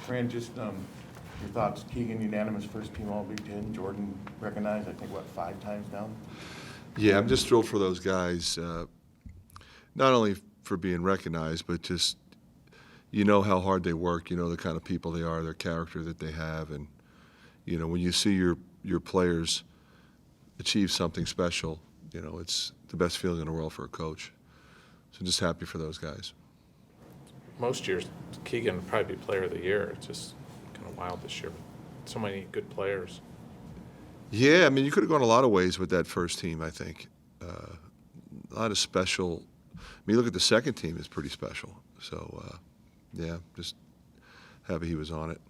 Fran, just your thoughts. Keegan, unanimous first team All Big Ten. Jordan recognized, I think, 5 times now? Yeah, I'm just thrilled for those guys, not only for being recognized, but just you know how hard they work, you know the kind of people they are, their character that they have, and you know when you see your players achieve something special, you know it's the best feeling in the world for a coach. So just happy for those guys. Most years, Keegan would probably be player of the year. It's just kind of wild this year. So many good players. Yeah, I mean, you could have gone a lot of ways with that first team, I think. A lot of special. I mean, look at the second team, it's pretty special. So, yeah, just happy he was on it.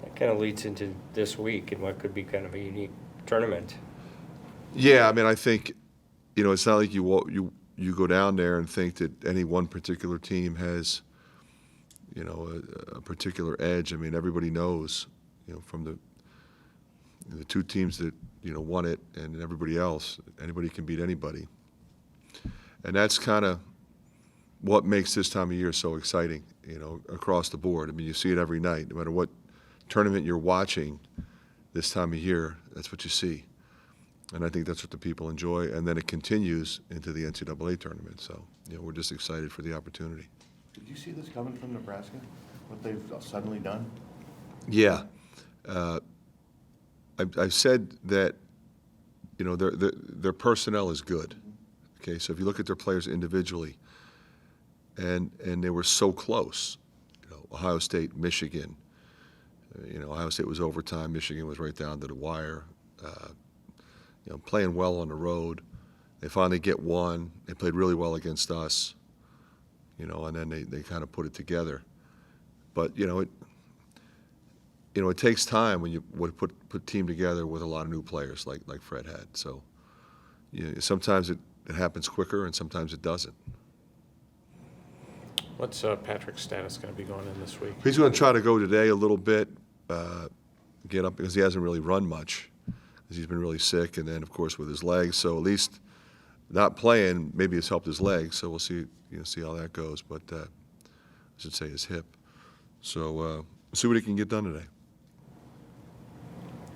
That kind of leads into this week and what could be kind of a unique tournament. Yeah, I mean, I think, you know, it's not like you go down there and think that any one particular team has, you know, a particular edge. I mean, everybody knows, you know, from the 2 teams that, you know, won it and everybody else, anybody can beat anybody. And that's kind of what makes this time of year so exciting, you know, across the board. I mean, you see it every night. No matter what tournament you're watching this time of year, that's what you see. And I think that's what the people enjoy. And then it continues into the NCAA tournament. So, you know, we're just excited for the opportunity. Did you see this coming from Nebraska, what they've suddenly done? Yeah. I've said that, you know, their personnel is good. Okay, so if you look at their players individually, and they were so close, you know, Ohio State, Michigan, you know, Ohio State was overtime, Michigan was right down to the wire, you know, playing well on the road. They finally get one. They played really well against us, you know, and then they kind of put it together. But, you know, it takes time when you put a team together with a lot of new players like Fred had. So, you know, sometimes it happens quicker and sometimes it doesn't. What's Patrick's status going to be going in this week? He's going to try to go today a little bit, get up, because he hasn't really run much. He's been really sick, and then, of course, with his legs. So at least not playing maybe has helped his legs. So we'll see, you know, see how that goes. But I should say his hip. So we'll see what he can get done today.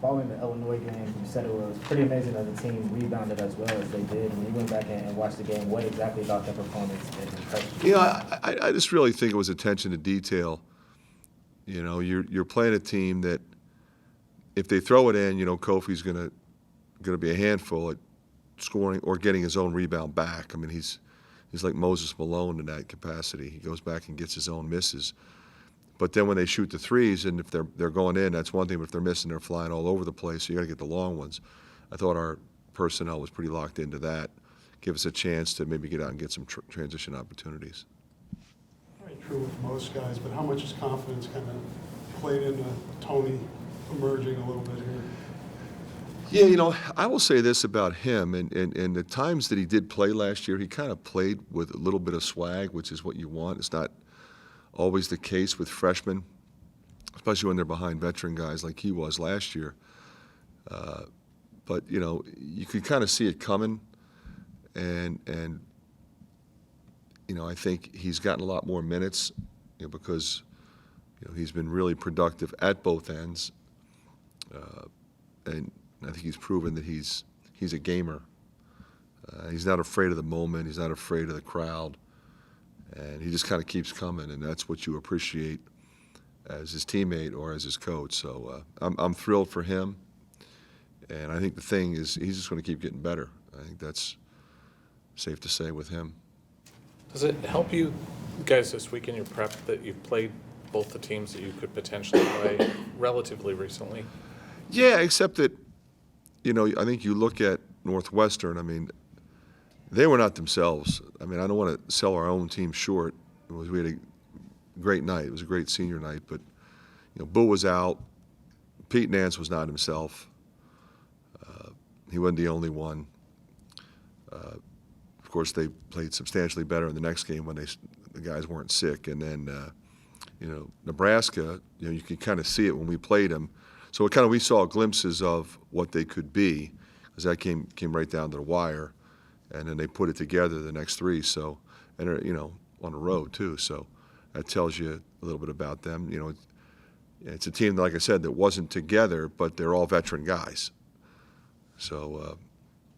Following the Illinois game, you said it was pretty amazing that the team rebounded as well as they did. When you went back and watched the game, what exactly about that performance impressed you? You know, I just really think it was attention to detail. You know, you're playing a team that if they throw it in, you know, Kofi's gonna be a handful at scoring or getting his own rebound back. I mean, he's like Moses Malone in that capacity. He goes back and gets his own misses. But then when they shoot the threes, and if they're going in, that's one thing. But if they're missing, they're flying all over the place. So you got to get the long ones. I thought our personnel was pretty locked into that. Give us a chance to maybe get out and get some transition opportunities. Very true with most guys, but how much is confidence kind of played into Tony emerging a little bit here? Yeah, you know, I will say this about him, and the times that he did play last year, he kind of played with a little bit of swag, which is what you want. It's not always the case with freshmen, especially when they're behind veteran guys like he was last year. But, you know, you could kind of see it coming, and you know, I think he's gotten a lot more minutes, you know, because, you know, he's been really productive at both ends, and I think he's proven that he's a gamer. He's not afraid of the moment. He's not afraid of the crowd. And he just kind of keeps coming, and that's what you appreciate as his teammate or as his coach. So I'm thrilled for him, and I think the thing is he's just going to keep getting better. I think that's safe to say with him. Does it help you guys this week in your prep that you've played both the teams that you could potentially play relatively recently? Yeah, except that, you know, I think you look at Northwestern, I mean, they were not themselves. I mean, I don't want to sell our own team short. We had a great night. It was a great senior night. But, you know, Boo was out. Pete Nance was not himself. He wasn't the only one. Of course, they played substantially better in the next game when the guys weren't sick. And then, you know, Nebraska, you know, you could kind of see it when we played them. So we saw glimpses of what they could be, because that came right down to the wire. And then they put it together the next 3. So, and you know, on the road too. So that tells you a little bit about them. You know, it's a team, like I said, that wasn't together, but they're all veteran guys. So,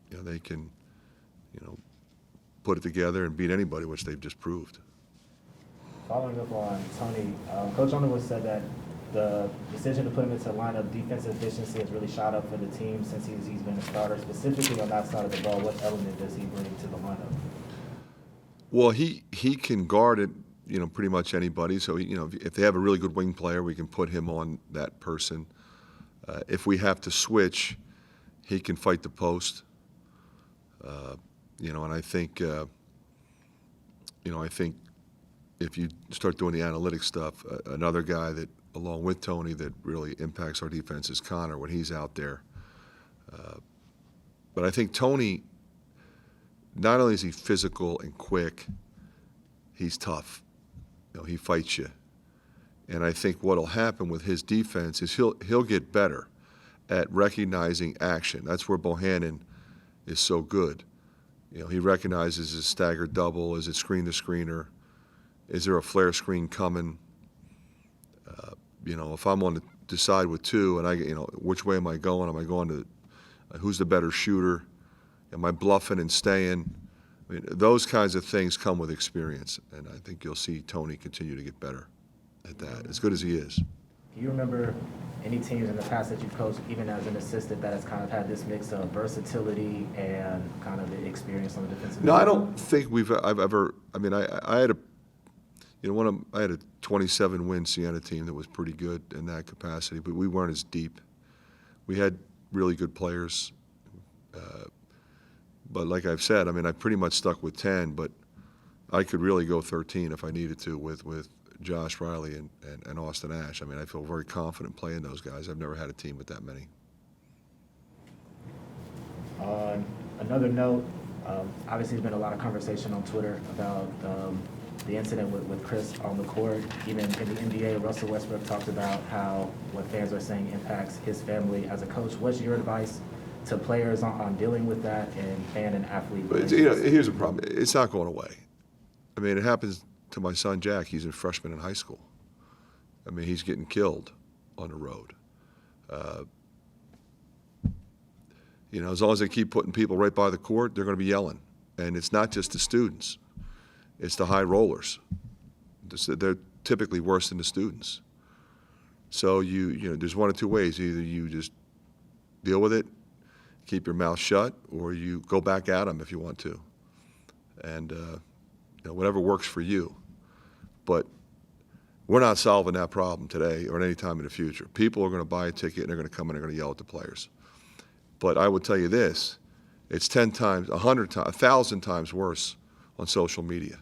you know, they can, you know, put it together and beat anybody, which they've just proved. Following up on Tony, Coach Underwood said that the decision to put him into lineup, defensive efficiency has really shot up for the team since he's been a starter. Specifically on that side of the ball, what element does he bring to the lineup? Well, he can guard it, you know, pretty much anybody. So, you know, if they have a really good wing player, we can put him on that person. If we have to switch, he can fight the post. You know, and I think, you know, I think if you start doing the analytic stuff, another guy that, along with Tony, that really impacts our defense is Connor when he's out there. But I think Tony, not only is he physical and quick, he's tough. You know, he fights you. And I think what'll happen with his defense is he'll get better at recognizing action. That's where Bohannon is so good. You know, he recognizes his staggered double. Is it screen to screener? Is there a flare screen coming? You know, if I'm on the decide with two, and you know, which way am I going? Am I going to who's the better shooter? Am I bluffing and staying? I mean, those kinds of things come with experience, and I think you'll see Tony continue to get better at that, as good as he is. Do you remember any teams in the past that you've coached, even as an assistant, that has kind of had this mix of versatility and kind of the experience on the defensive No, I end? don't think I've ever. I mean, I had a, you know, I had a 27-win Siena team that was pretty good in that capacity, but we weren't as deep. We had really good players, but like I've said, I mean, I pretty much stuck with 10, but I could really go 13 if I needed to with Josh Riley and Austin Ash. I mean, I feel very confident playing those guys. I've never had a team with that many. On another note, obviously there's been a lot of conversation on Twitter about the incident with Chris on the court. Even in the NBA, Russell Westbrook talked about how what fans are saying impacts his family as a coach. What's your advice to players on dealing with that and fan and athlete? But you know, here's the problem. It's not going away. I mean, it happens to my son Jack. He's a freshman in high school. I mean, he's getting killed on the road. You know, as long as they keep putting people right by the court, they're going to be yelling. And it's not just the students. It's the high rollers. They're typically worse than the students. So you know, there's one of two ways. Either you just deal with it, keep your mouth shut, or you go back at them if you want to. And you know, whatever works for you. But we're not solving that problem today or at any time in the future. People are going to buy a ticket and they're going to come in and they're going to yell at the players. But I would tell you this, it's 10 times, 100 times, 1,000 times worse on social media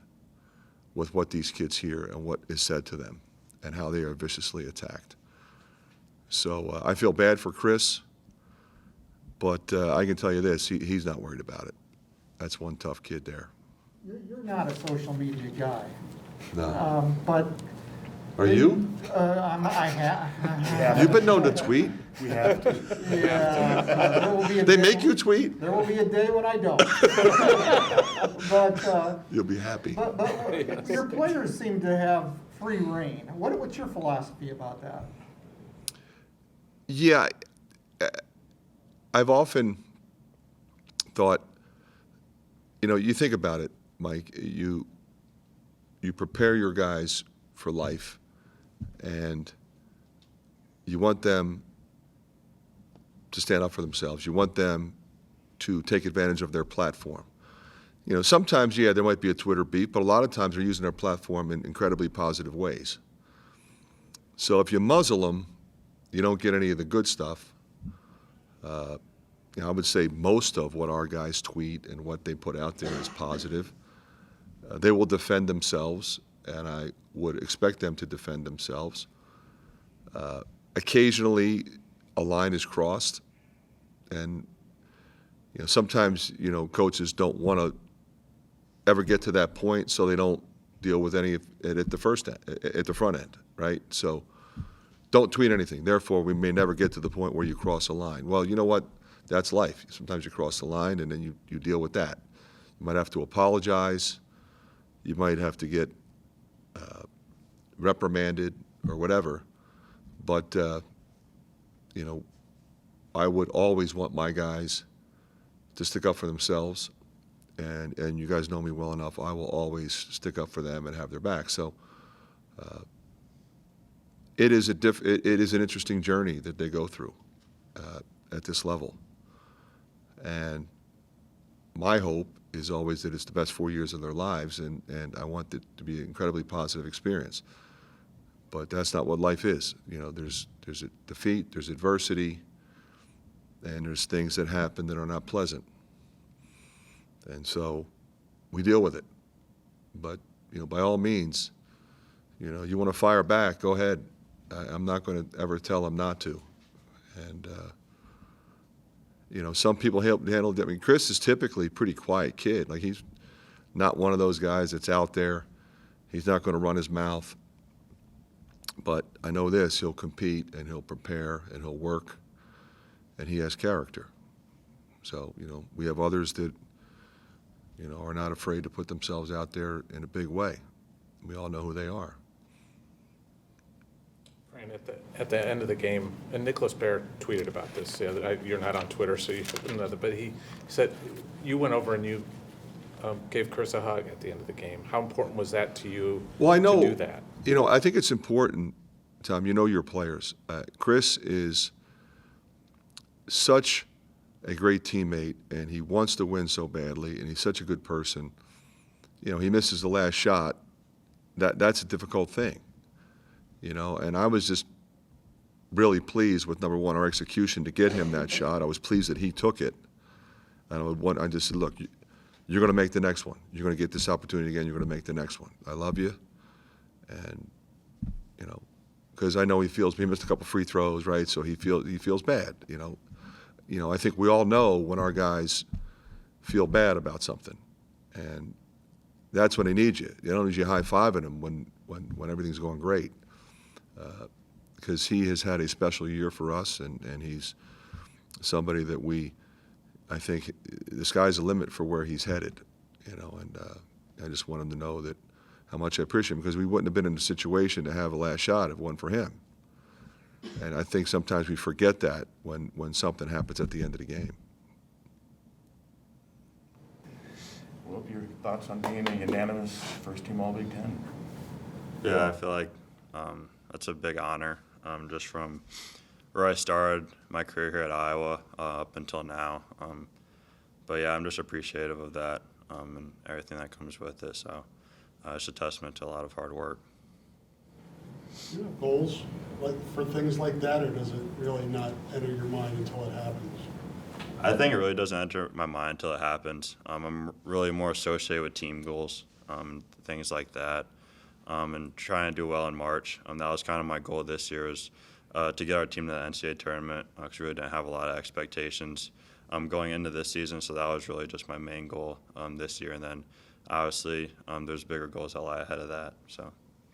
with what these kids hear and what is said to them and how they are viciously attacked. So I feel bad for Chris, but I can tell you this, he's not worried about it. That's one tough kid there. You're not a social media guy, No. but. Are you? I have. You've been known to tweet? We have to. Yeah, there will be a They day- make you tweet? There will be a day when I don't. But, You'll be happy. but your players seem to have free reign. What's your philosophy about that? Yeah, I've often thought, you know, you think about it, Mike, you prepare your guys for life, and you want them to stand up for themselves. You want them to take advantage of their platform. You know, sometimes, yeah, there might be a Twitter beat, but a lot of times they're using their platform in incredibly positive ways. So if you muzzle them, you don't get any of the good stuff. You know, I would say most of what our guys tweet and what they put out there is positive. They will defend themselves, and I would expect them to defend themselves. Occasionally, a line is crossed, and you know, sometimes, you know, coaches don't want to ever get to that point, so they don't deal with any of it at the front end, right? So don't tweet anything. Therefore, we may never get to the point where you cross a line. Well, you know what? That's life. Sometimes you cross the line, and then you deal with that. You might have to apologize. you might have to get reprimanded or whatever. But, you know, I would always want my guys to stick up for themselves. And you guys know me well enough. I will always stick up for them and have their back. So it is an interesting journey that they go through at this level. And my hope is always that it's the best 4 years of their lives, and I want it to be an incredibly positive experience. But that's not what life is. You know, there's a defeat, there's adversity, and there's things that happen that are not pleasant. And so we deal with it. But, you know, by all means, you know, you want to fire back, go ahead. I'm not going to ever tell them not to. And, you know, some people handle it. I mean, Chris is typically a pretty quiet kid. Like, he's not one of those guys that's out there. He's not going to run his mouth. But I know this, he'll compete and he'll prepare and he'll work, and he has character. So, you know, we have others that, you know, are not afraid to put themselves out there in a big way. We all know who they are. Fran, at the end of the game, and Nicholas Baer tweeted about this the other night. You're not on Twitter, so you shouldn't know that, but he said you went over and you gave Chris a hug at the end of the game. How important was that to you to do that? You know, I think it's important, Tom, you know your players. Chris is such a great teammate, and he wants to win so badly, and he's such a good person. You know, he misses the last shot. That's a difficult thing, you know, and I was just really pleased with, number one, our execution to get him that shot. I was pleased that he took it. And I just said, look, you're going to make the next one. You're going to get this opportunity again. You're going to make the next one. I love you. And, you know, because I know he missed a couple free throws, right? So he feels bad, you know. You know, I think we all know when our guys feel bad about something, and that's when they need you. They don't need you high-fiving them when everything's going great, because he has had a special year for us, and he's somebody that I think the sky's the limit for where he's headed, you know, and I just want him to know that how much I appreciate him, because we wouldn't have been in a situation to have a last shot if it wasn't for him. And I think sometimes we forget that when something happens at the end of the game. Well, your thoughts on being a unanimous first-team All-Big Ten? Yeah, I feel like that's a big honor, just from where I started my career here at Iowa up until now. But yeah, I'm just appreciative of that and everything that comes with it. So it's a testament to a lot of hard work. You have goals for things like that, or does it really not enter your mind until it happens? I think it really doesn't enter my mind until it happens. I'm really more associated with team goals, things like that, and trying to do well in March. That was kind of my goal this year, is to get our team to the NCAA tournament, because we really didn't have a lot of expectations going into this season, so that was really just my main goal this year. And then obviously there's bigger goals that lie ahead of that. So.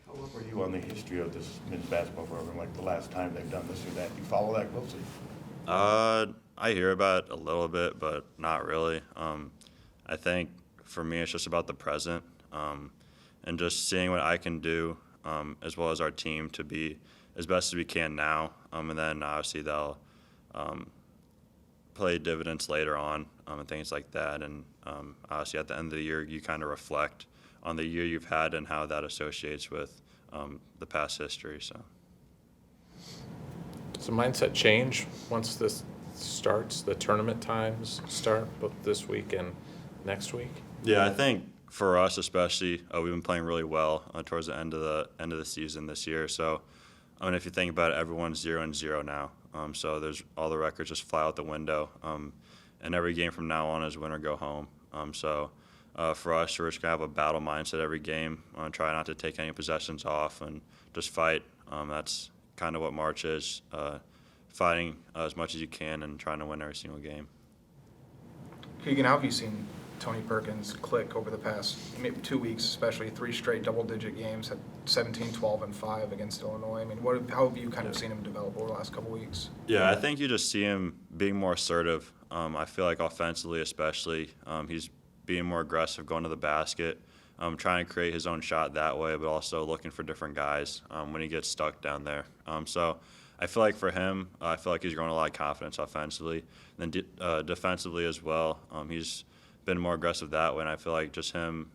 How up are you on the history of this men's basketball program, like the last time they've done this or that? You follow that closely? I hear about it a little bit, but not really. I think for me it's just about the present and just seeing what I can do as well as our team to be as best as we can now. And then obviously they'll play dividends later on and things like that. And obviously at the end of the year you kind of reflect on the year you've had and how that associates with the past history. So. Does the mindset change once this starts, the tournament times start, both this week and next week? Yeah, I think for us especially, we've been playing really well towards the end of the season this year. So, I mean, if you think about it, everyone's 0-0 now. So there's all the records just fly out the window. And every game from now on is win or go home. So for us, we're just gonna have a battle mindset every game. Try not to take any possessions off and just fight. That's kind of what March is. Fighting as much as you can and trying to win every single game. Keegan, how have you seen Tony Perkins click over the past maybe 2 weeks, especially 3 straight double-digit games at 17, 12, and 5 against Illinois? I mean, how have you kind of seen him develop over the last couple weeks? Yeah, I think you just see him being more assertive. I feel like offensively especially, he's being more aggressive, going to the basket, trying to create his own shot that way, but also looking for different guys when he gets stuck down there. So I feel like for him, I feel like he's growing a lot of confidence offensively. And then defensively as well, he's been more aggressive that way, and I feel like just him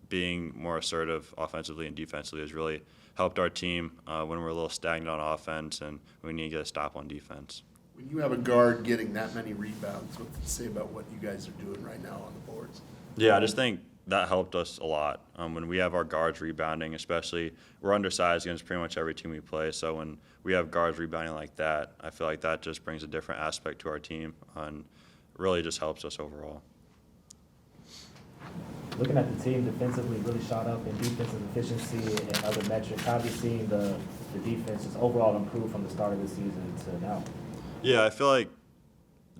being more assertive offensively and defensively has really helped our team when we're a little stagnant on offense and we need to get a stop on defense. When you have a guard getting that many rebounds, what does it say about what you guys are doing right now on the boards? Yeah, I just think that helped us a lot. When we have our guards rebounding, especially, we're undersized against pretty much every team we play. So when we have guards rebounding like that, I feel like that just brings a different aspect to our team and really just helps us overall. Looking at the team defensively, really shot up in defensive efficiency and other metrics. How have you seen the defense just overall improve from the start of the season to now? Yeah, I feel like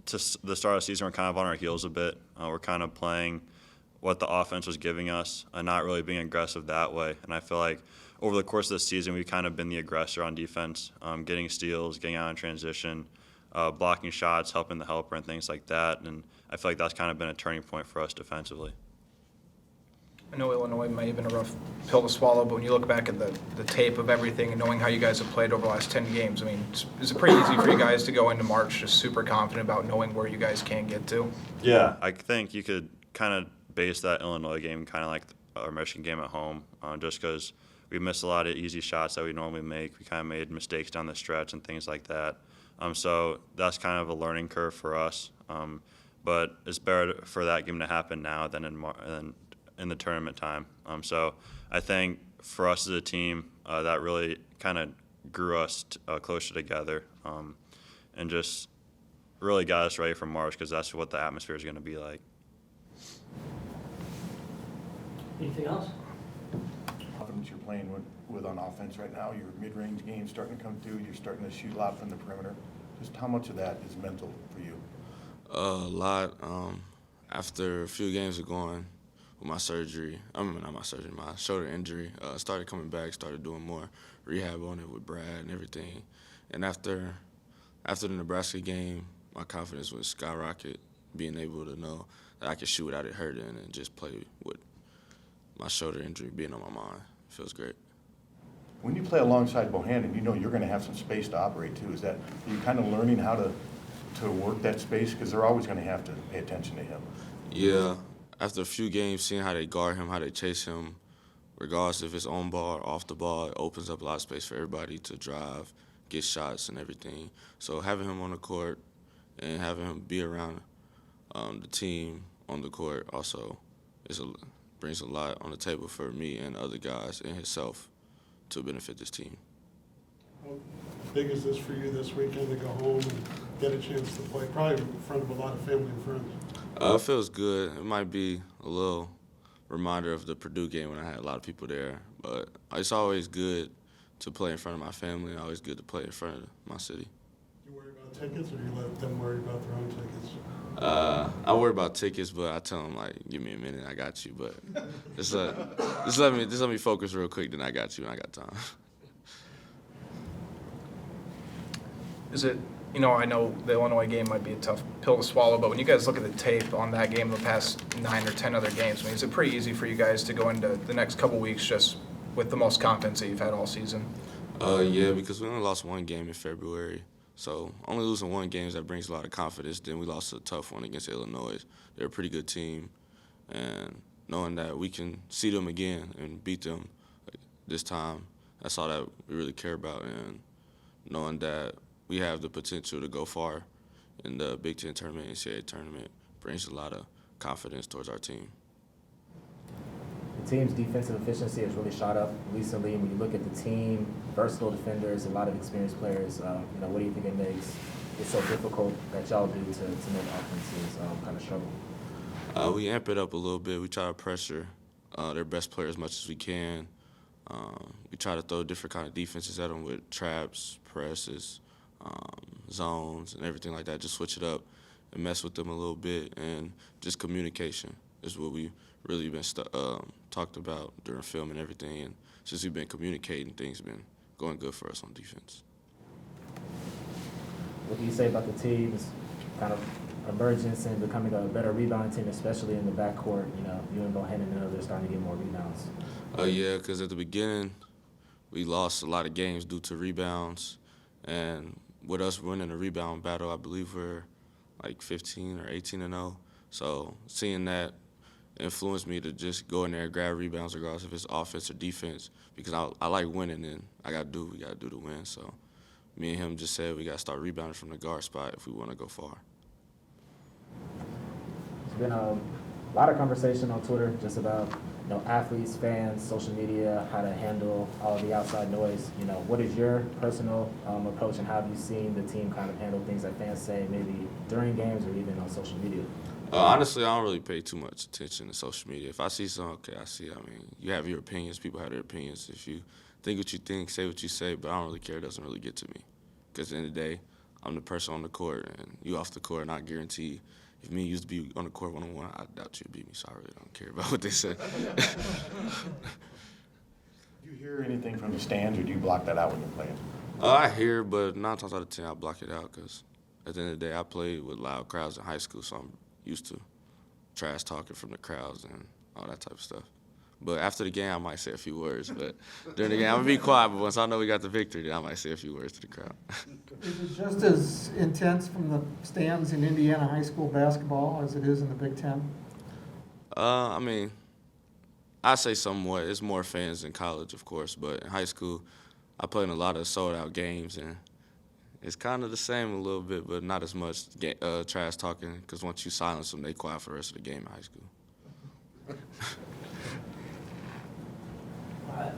to the start of the season, we're kind of on our heels a bit. We're kind of playing what the offense was giving us and not really being aggressive that way. And I feel like over the course of the season, we've kind of been the aggressor on defense, getting steals, getting out in transition, blocking shots, helping the helper, and things like that. And I feel like that's kind of been a turning point for us defensively. I know Illinois may have been a rough pill to swallow, but when you look back at the tape of everything and knowing how you guys have played over the last 10 games, I mean, is it pretty easy for you guys to go into March just super confident about knowing where you guys can get to? Yeah, I think you could kind of base that Illinois game kind of like our Michigan game at home, just because we missed a lot of easy shots that we normally make. We kind of made mistakes down the stretch and things like that. So that's kind of a learning curve for us. But it's better for that game to happen now than in the tournament time. So I think for us as a team, that really kind of grew us closer together and just really got us ready for March because that's what the atmosphere is going to be like. Anything else? Confidence you're playing with on offense right now, your mid-range game starting to come through, you're starting to shoot a lot from the perimeter. Just how much of that is mental for you? A lot. After a few games of going with my surgery, my shoulder injury, started coming back, started doing more rehab on it with Brad and everything. And after the Nebraska game, my confidence was skyrocket, being able to know that I could shoot without it hurting and just play with my shoulder injury being on my mind. It feels great. When you play alongside Bohannon, you know you're going to have some space to operate too. Are you kind of learning how to work that space? Because they're always going to have to pay attention to him. Yeah. After a few games, seeing how they guard him, how they chase him, regardless if it's on ball or off the ball, it opens up a lot of space for everybody to drive, get shots and everything. So having him on the court and having him be around the team on the court also brings a lot on the table for me and other guys and himself to benefit this team. How big is this for you this weekend to go home and get a chance to play, probably in front of a lot of family and friends? It feels good. It might be a little reminder of the Purdue game when I had a lot of people there, but it's always good to play in front of my family, always good to play in front of my city. You worry about tickets, or you let them worry about their own tickets? I worry about tickets, but I tell them, like, give me a minute, I got you. But just let me focus real quick, then I got you, and I got time. Is it, I know the Illinois game might be a tough pill to swallow, but when you guys look at the tape on that game the past 9 or 10 other games, I mean, is it pretty easy for you guys to go into the next couple weeks just with the most confidence that you've had all season? Yeah, because we only lost one game in February. So only losing one game, that brings a lot of confidence. Then we lost a tough one against Illinois. They're a pretty good team. And knowing that we can see them again and beat them this time, that's all that we really care about. And knowing that we have the potential to go far in the Big Ten tournament, NCAA tournament, brings a lot of confidence towards our team. The team's defensive efficiency has really shot up recently. When you look at the team, versatile defenders, a lot of experienced players, what do you think it makes it so difficult that y'all do to make offenses kind of struggle? We amp it up a little bit. We try to pressure their best player as much as we can. We try to throw different kind of defenses at them with traps, presses, zones, and everything like that. Just switch it up and mess with them a little bit. And just communication is what we really been talked about during film and everything. And since we've been communicating, things have been going good for us on defense. What do you say about the team's kind of emergence and becoming a better rebounding team, especially in the backcourt? You know, you and Bohannon know they're starting to get more rebounds. Yeah, because at the beginning, we lost a lot of games due to rebounds. And with us winning the rebound battle, I believe we're like 15 or 18-0. So seeing that influenced me to just go in there and grab rebounds regardless if it's offense or defense, because I like winning and we got to do to win. So me and him just said we got to start rebounding from the guard spot if we want to go far. There's been a lot of conversation on Twitter just about, you know, athletes, fans, social media, how to handle all of the outside noise. You know, what is your personal approach, and how have you seen the team kind of handle things that fans say maybe during games or even on social media? Honestly, I don't really pay too much attention to social media. If I see something, okay, I see it. I mean, you have your opinions. People have their opinions. If you think what you think, say what you say, but I don't really care. It doesn't really get to me. Because at the end of the day, I'm the person on the court, and you off the court, and I guarantee if me used to be on the court one-on-one, I doubt you'd beat me, so I really don't care about what they say. Do you hear anything from the stands, or do you block that out when you're playing? I hear, but 9 times out of 10, I block it out because at the end of the day, I played with loud crowds in high school, so I'm used to trash talking from the crowds and all that type of stuff. But after the game, I might say a few words. But during the game, I'm going to be quiet. But once I know we got the victory, then I might say a few words to the crowd. Is it just as intense from the stands in Indiana high school basketball as it is in the Big Ten? I mean, I say somewhat. It's more fans in college, of course. But in high school, I played in a lot of sold-out games, and it's kind of the same a little bit, but not as much trash talking, because once you silence them, they quiet for the rest of the game in high school. All right.